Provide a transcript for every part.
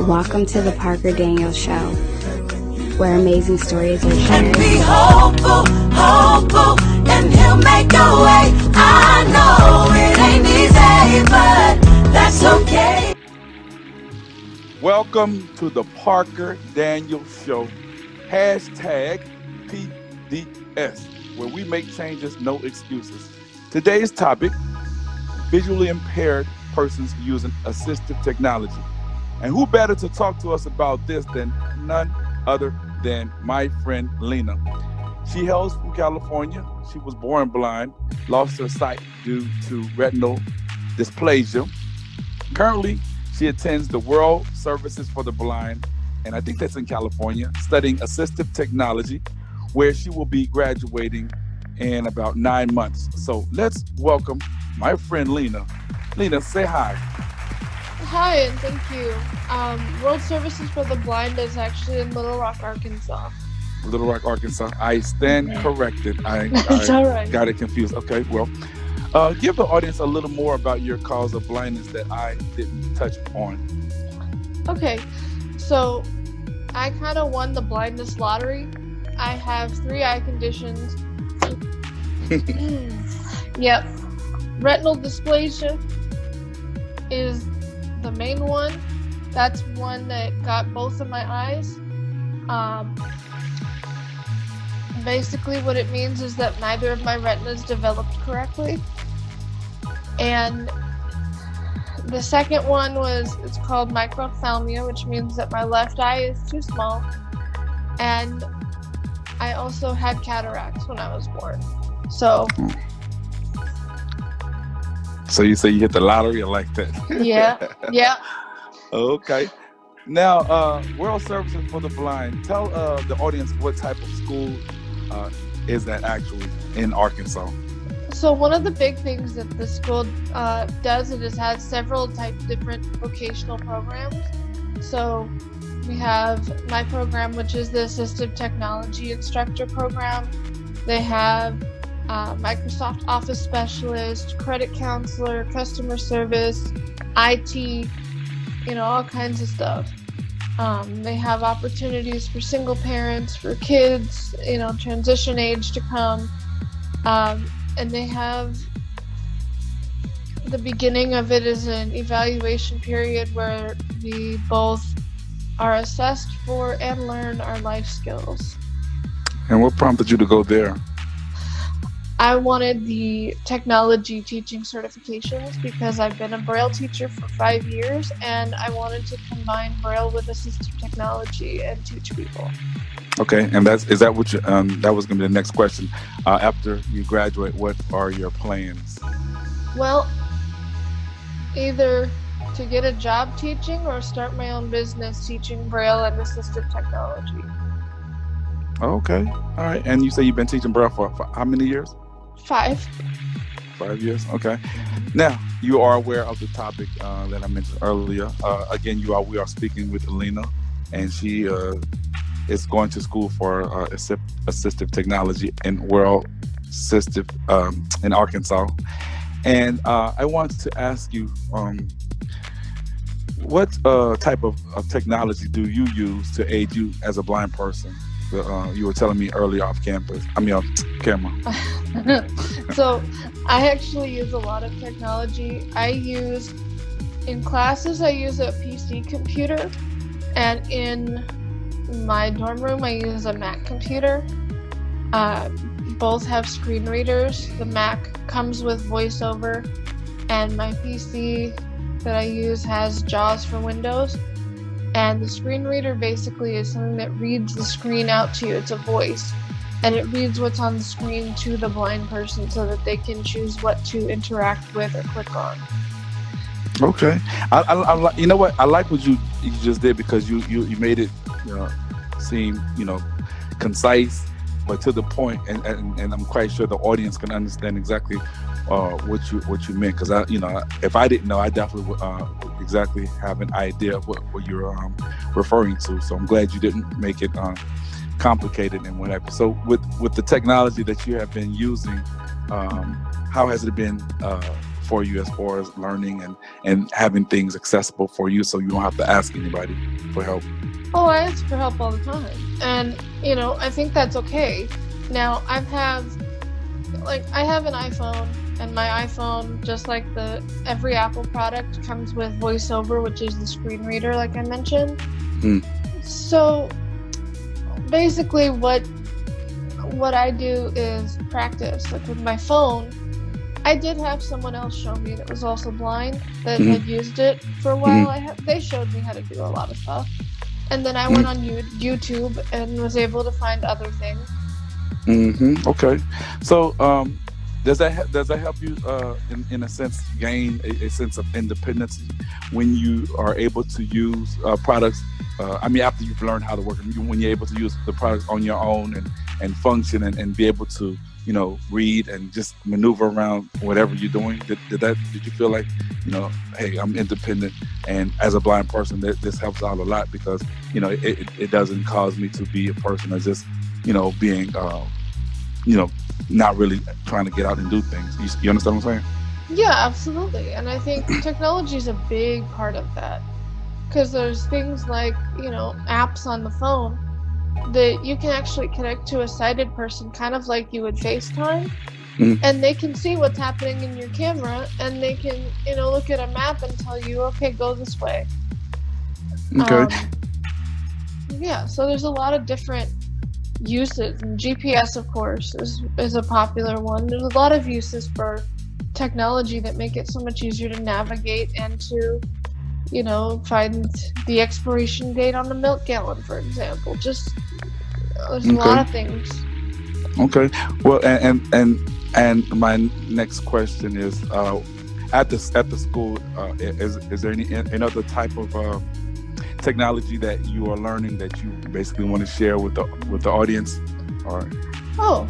Welcome to the Parker Daniels Show, where amazing stories are shared. And be hopeful, hopeful, and he'll make a way. I know it ain't easy, but that's okay. Welcome to the Parker Daniels Show, hashtag PDS, where we make changes, no excuses. Today's topic, visually impaired persons using assistive technology. And who better to talk to us about this than none other than my friend Leena. She hails from California. She was born blind, lost her sight due to retinal dysplasia. Currently, she attends the World Services for the Blind, and I think that's in California, studying assistive technology, where she will be graduating in about 9 months. So let's welcome my friend Leena. Leena, say hi. Hi, and thank you. World Services for the Blind is actually in Little Rock, Arkansas. Little Rock, Arkansas. I stand corrected. I all right. Got it confused. Okay, well, give the audience a little more about your cause of blindness that I didn't touch on. Okay, so I kind of won the blindness lottery. I have 3 eye conditions. Yep. Retinal dysplasia is the main one. That's one that got both of my eyes. Basically what it means is that neither of my retinas developed correctly. And the second one it's called microphthalmia, which means that my left eye is too small. And I also had cataracts when I was born. So you say you hit the lottery? I like that. Yeah. Okay. Now, World Services for the Blind. Tell the audience what type of school is that actually in Arkansas? So one of the big things that the school does is it has several different vocational programs. So we have my program, which is the Assistive Technology Instructor Program. They have Microsoft Office Specialist, Credit Counselor, Customer Service, IT, all kinds of stuff. They have opportunities for single parents, for kids, transition age to come. And they have the beginning of it is an evaluation period where we both are assessed for and learn our life skills. And what prompted you to go there? I wanted the technology teaching certifications because I've been a Braille teacher for 5 years, and I wanted to combine Braille with assistive technology and teach people. Okay, and is that what you, that was going to be the next question. After you graduate, what are your plans? Well, either to get a job teaching or start my own business teaching Braille and assistive technology. Okay, all right. And you say you've been teaching Braille for how many years? 5. 5 years, okay. Now, you are aware of the topic that I mentioned earlier. Again, we are speaking with Leena, and she is going to school for assistive technology in World Assistive in Arkansas. And I wanted to ask you, what type of technology do you use to aid you as a blind person? You were telling me earlier off camera. So I actually use a lot of technology. In classes, I use a PC computer, and in my dorm room, I use a Mac computer. Both have screen readers. The Mac comes with VoiceOver, and my PC that I use has JAWS for Windows. And the screen reader basically is something that reads the screen out to you. It's a voice. And it reads what's on the screen to the blind person so that they can choose what to interact with or click on. Okay. I you know what? I like what you just did, because you made it seem, concise, but to the point, and I'm quite sure the audience can understand exactly what you meant, because if I didn't know, I definitely would exactly have an idea of what you're referring to. So I'm glad you didn't make it complicated and whatever. So with the technology that you have been using, how has it been for you as far as learning and having things accessible for you, so you don't have to ask anybody for help? Oh, I ask for help all the time. And, I think that's okay. Now, I have an iPhone, and my iPhone, just like every Apple product, comes with VoiceOver, which is the screen reader, like I mentioned. So basically what I do is practice. Like with my phone, I did have someone else show me that was also blind that had used it for a while. They showed me how to do a lot of stuff. And then I went on YouTube and was able to find other things. Okay. So does that help you in a sense gain a sense of independence when you are able to use products? After you've learned how to work, when you're able to use the products on your own and function and be able to read and just maneuver around whatever you're doing. Did you feel like hey, I'm independent, and as a blind person this helps out a lot, because it doesn't cause me to be a person that's just being not really trying to get out and do things. You understand what I'm saying? Yeah, absolutely. And I think technology is a big part of that, because there's things like apps on the phone that you can actually connect to a sighted person, kind of like you would FaceTime, and they can see what's happening in your camera, and they can look at a map and tell you, okay, go this way. Okay. So there's a lot of different uses, and GPS, of course, is a popular one. There's a lot of uses for technology that make it so much easier to navigate and to find the expiration date on a milk gallon, for example. Just there's a lot of things. Okay. Well, and my next question is, at the school, is there any other type of technology that you are learning that you basically want to share with the audience? Or well,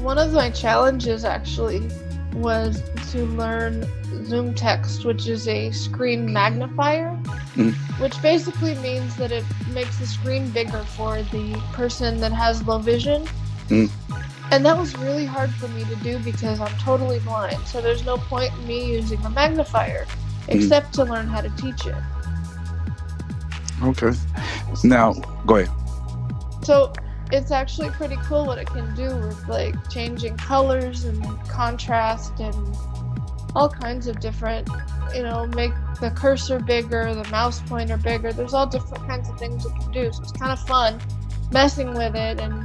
one of my challenges actually was to learn Zoom Text, which is a screen magnifier, which basically means that it makes the screen bigger for the person that has low vision. And that was really hard for me to do because I'm totally blind. So there's no point in me using a magnifier except to learn how to teach it. Okay. Now, go ahead. So it's actually pretty cool what it can do with like changing colors and contrast and all kinds of different, make the cursor bigger, the mouse pointer bigger. There's all different kinds of things it can do. So it's kind of fun messing with it and,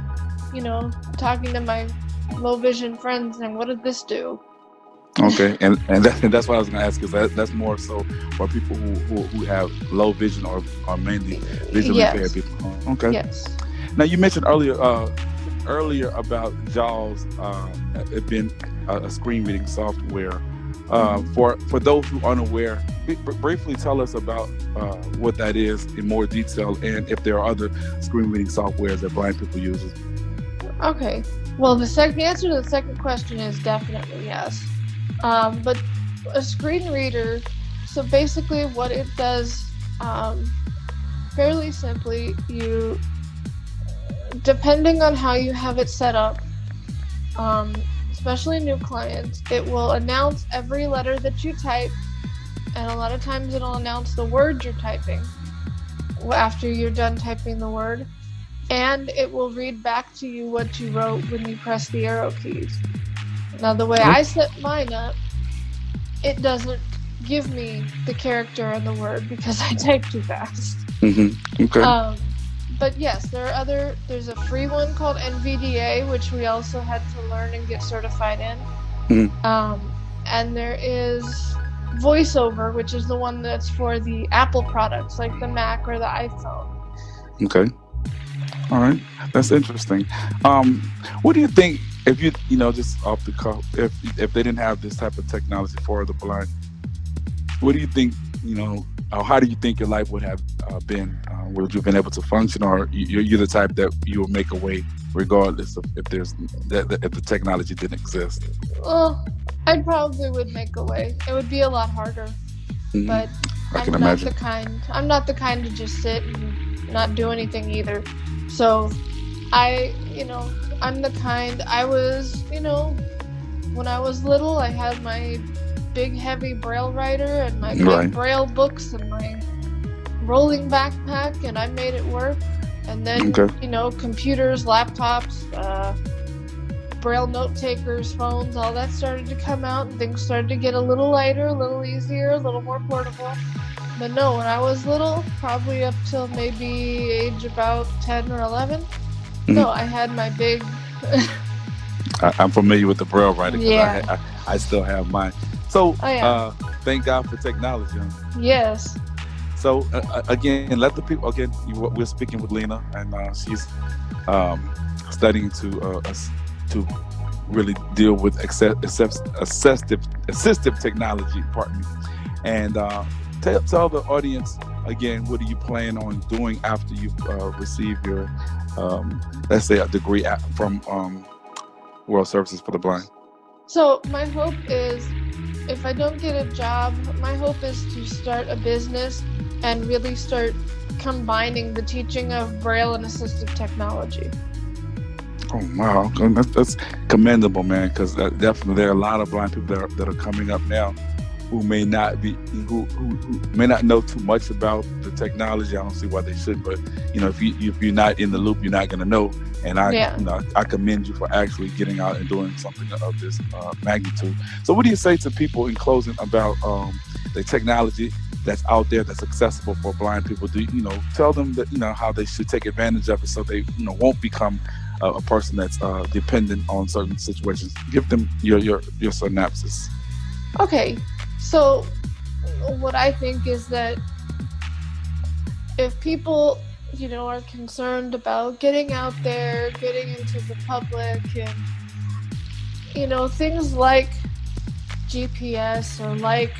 talking to my low vision friends and what did this do? Okay, and that's what I was going to ask, because that's more so for people who have low vision or mainly visually impaired people. Okay. Yes. Now you mentioned earlier about JAWS it being a screen reading software. For those who aren't aware, briefly tell us about what that is in more detail, and if there are other screen reading softwares that blind people use. Okay. Well, the answer to the second question is definitely yes. But a screen reader, so basically what it does, fairly simply, depending on how you have it set up, especially new clients, it will announce every letter that you type, and a lot of times it'll announce the word you're typing after you're done typing the word, and it will read back to you what you wrote when you press the arrow keys. Now, the way I set mine up, it doesn't give me the character and the word because I type too fast. Okay. But yes, there's a free one called NVDA, which we also had to learn and get certified in. And there is VoiceOver, which is the one that's for the Apple products, like the Mac or the iPhone. Okay. All right. That's interesting. What do you think, if you just off the cuff, if they didn't have this type of technology for the blind, what do you think, how do you think your life would have been? Would you have been able to function, or you're the type that you will make a way regardless of if the technology didn't exist? Well, I probably would make a way. It would be a lot harder, but I'm not the kind to just sit and not do anything either. So I'm the kind, I was, when I was little, I had my big heavy braille writer and my big Right. braille books and my rolling backpack, and I made it work. And then, Okay. computers, laptops, braille note takers, phones, all that started to come out, and things started to get a little lighter, a little easier, a little more portable. But no, when I was little, probably up till maybe age about 10 or 11, no, I had my big... I'm familiar with the braille writer because Yeah. I still have mine. So, Oh, yeah. thank God for technology. Yes. So, again, let the people, again, we're speaking with Leena, and she's studying to really deal with assistive technology, pardon me. And tell the audience, again, what do you plan on doing after you receive your, let's say, a degree from World Services for the Blind? So my hope is, if I don't get a job, my hope is to start a business and really start combining the teaching of Braille and assistive technology. Oh, wow. That's commendable, man, because definitely there are a lot of blind people that are coming up now who may not may not know too much about the technology. I don't see why they should, but if you're not in the loop, you're not going to know. And I commend you for actually getting out and doing something of this magnitude. So, what do you say to people in closing about the technology that's out there that's accessible for blind people? Do tell them that how they should take advantage of it so they won't become a person that's dependent on certain situations? Give them your synopsis. Okay, so what I think is that if people, are concerned about getting out there, getting into the public, and, things like GPS or like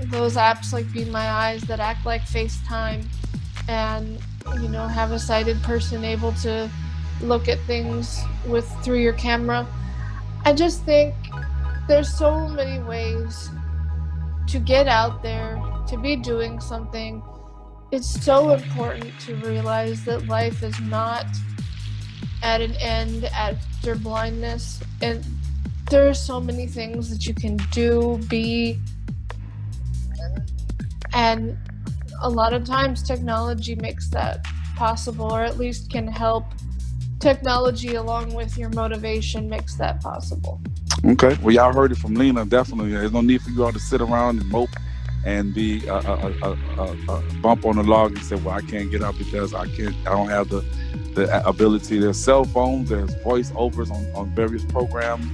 those apps like Be My Eyes that act like FaceTime and, have a sighted person able to look at things through your camera. I just think there's so many ways to get out there, to be doing something. It's so important to realize that life is not at an end after blindness, and there are so many things that you can do, be, and a lot of times technology makes that possible, or at least can help. Technology along with your motivation makes that possible. Okay, well, y'all heard it from Leena. Definitely, there's no need for you all to sit around and mope and be a bump on the log and say, "Well, I can't get out because I don't have the ability." There's cell phones, there's voice overs on various programs.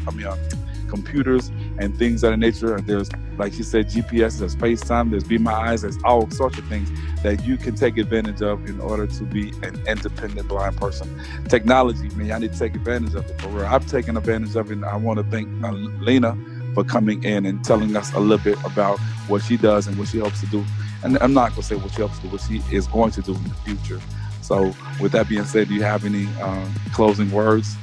Computers and things of that nature. And there's, like you said, GPS, there's FaceTime, there's Be My Eyes, there's all sorts of things that you can take advantage of in order to be an independent blind person. Technology, man, I need to take advantage of it for real. I've taken advantage of it, and I want to thank Leena for coming in and telling us a little bit about what she does and what she hopes to do. And I'm not going to say what she hopes to do, what she is going to do in the future. So with that being said, do you have any closing words?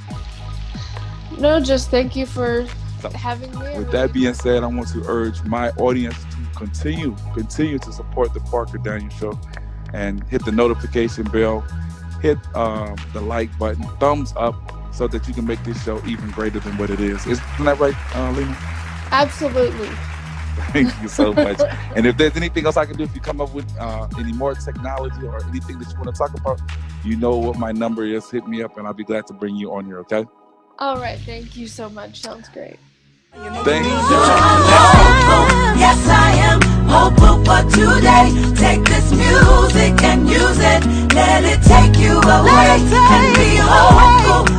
No, just thank you for having me. With that being said, I want to urge my audience to continue to support the Parker Daniel Show and hit the notification bell, hit the like button, thumbs up, so that you can make this show even greater than what it is. Isn't that right, Leena? Absolutely. Thank you so much. And if there's anything else I can do, if you come up with any more technology or anything that you want to talk about, you know what my number is. Hit me up and I'll be glad to bring you on here, okay? All right. Thank you so much. Sounds great. Thank you. Yes, I am hopeful for today. Take this music and use it. Let it take you away and be hopeful.